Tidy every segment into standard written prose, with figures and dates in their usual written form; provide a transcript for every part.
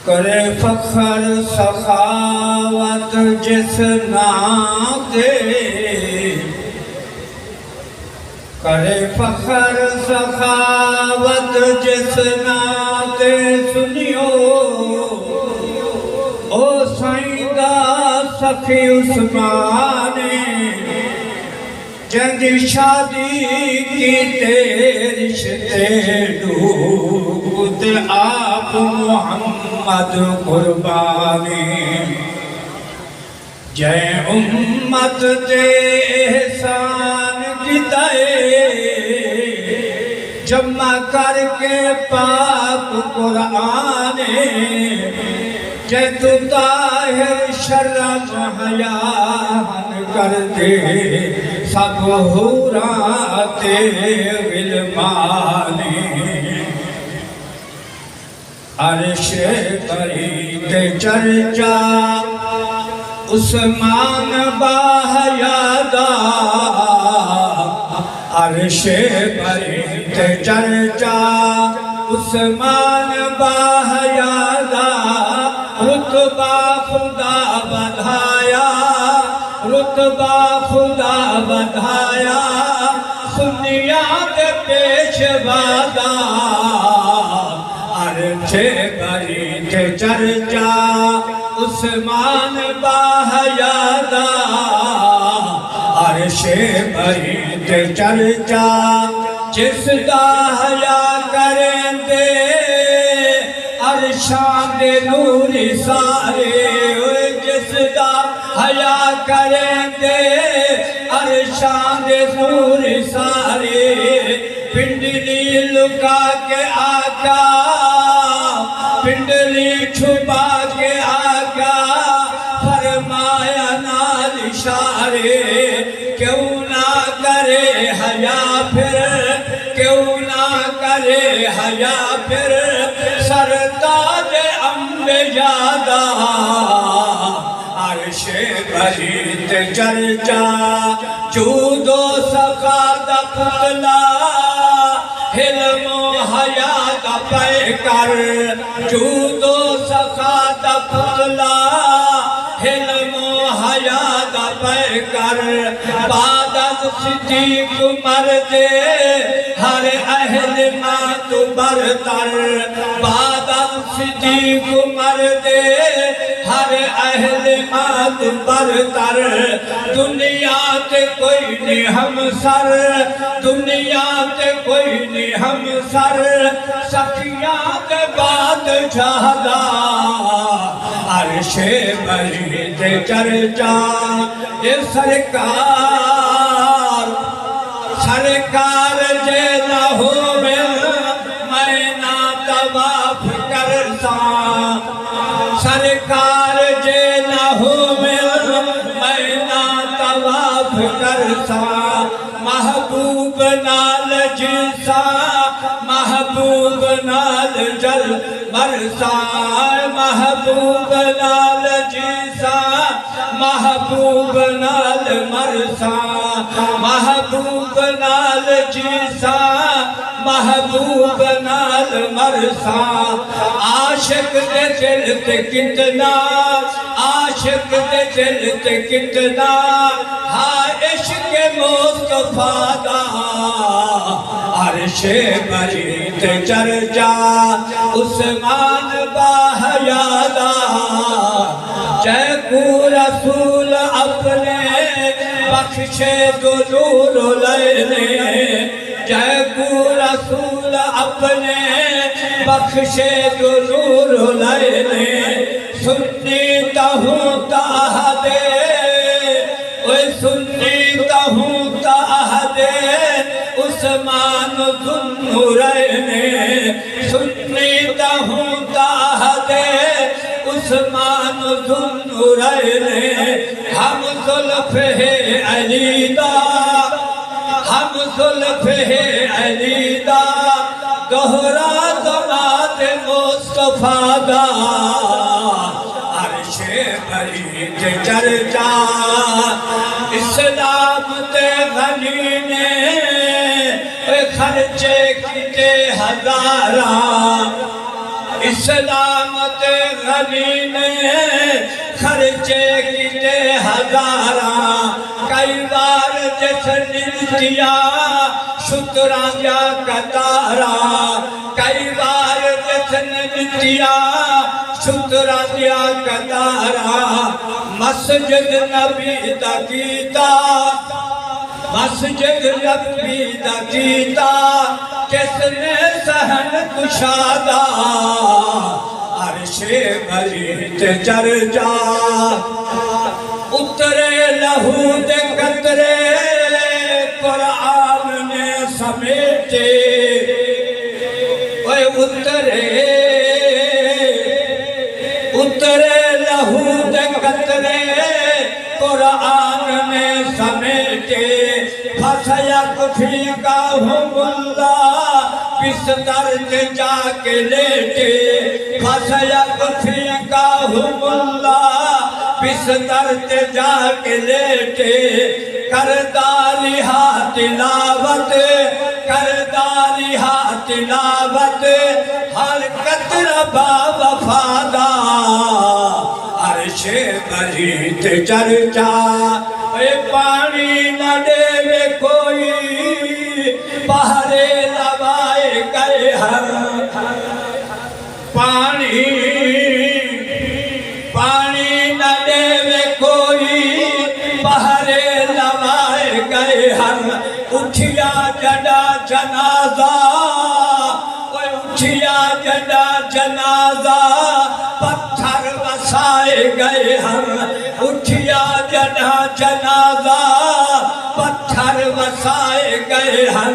کرے فخر سخاوت جس ناتے کرے فخر سخاوت جس ناتے سنیو او سائیدہ سخی عثمانے جنگ شادی کی رشتے دود آپ محمد قربانی جے امت دے احسان کی دائے جمع کر کے پاک قرآن جے تو طاہر شرم حیان کر دے سب حورات غلمانی عرش برید چرچا عثمان باحیادا عرش برید چرچا عثمان باحیادا رتبہ خدا بدھایا رتبہ خدا بدھایا سنیات پیشوادا عرش برید چرچا عثمان باحیادا عرش برید چرچا جس دا حیا کریں دے عرشاں دے نوری سارے جس دا حیا کریں دے عرشاں دے نوری سارے پنڈلی لکا کے آقا پنڈلی چھپا کے آقا فرمایا نال اشارے کیوں نہ کرے حیا پھر کیوں نہ کرے حیا پھر سرتاج انبیاء دا عرش برید چرچا جود و سخا دا پتلا حلم و حیا دا پیکر جود و سخا دا پتلا حلم و حیا دا پیکر بعد از صدیق مرد ہر اہل مات برتر بعد از صدیق مرد ہر اہل مات برتر دنیا تے کوئی نہیں ہم سر دنیا تے کوئی نہیں ہم سر سخیات بعد جہدا عرش برید چرچا اے سرکار جے نہ ہووے میں نہ طواف کرساں سرکار جے نہ ہووے میں نہ طواف کرساں محبوب نال جلساں محبوب نال جل برساں محبوب نال جلساں محبوب نال مرساں محبوب نال جلساں محبوب نال مرساں عاشق دے دل تے کتنا عاشق دے دل تے کتنا ہاں عشق مصطفیٰ دا عرش برید چرچا عثمان باحیادا جے کو رسول اپنے بخشے تو نور لینے جے کو رسول اپنے بخشے تو نور لینے سنی تہوں تاہ دے اوہ سنی تہوں تاہ دے عثمان ذوالنورین سنی تہوں تاہ دے عثمان ذوالنورین ہم زلف علی دا ہم زلف علی دا گہرا ذات مصطفیٰ دا عرش برید چرچا اسلام دے غنی نے خرچے کتے ہزاراں اسلام تے غنی نے خرچے کیتے ہزاراں کئی بار جس نلتیا شتراں جا قطاراں کئی بار جس نلتیا شتراں جا قطاراں مسجد نبی دا کیتا مسجد نبی دا کیتا کس نے سہن کشادہ عرش بری تے چرچا اترے لہو دے قطرے قرآن نے سمیٹے اوے اترے لہو دے قطرے قرآن نے سمیٹے فَسَيَقْفِيكَهُمُ اللَّهُ بستر تے جا کے لیٹے فَسَيَقْفِيكَهُمُ اللَّهُ بستر تے جا کے لیٹے کرداری تلاوت ہر قطرہ با وفادہ عرش بری تے چرچا اے پانی نہ دے وے کوئی بہرے لوائے گئے ہر پانی نہ دے وے کوئی بہرے لوائے گئے ہر اٹھیا جڑا جنازہ اٹھیا جڑا جنازہ پتھر وسائے گئے ہر اٹھیا جڑا جنازہ پتھر وسائے گئے ہر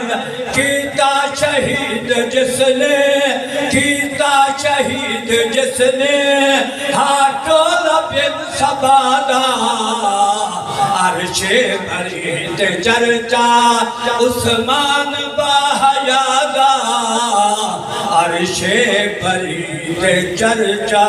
کیتا شہید جس نے ہاتھوں لبن سبادہ عرش بری تے چرچا عثمان باحیادہ عرش بری تے چرچا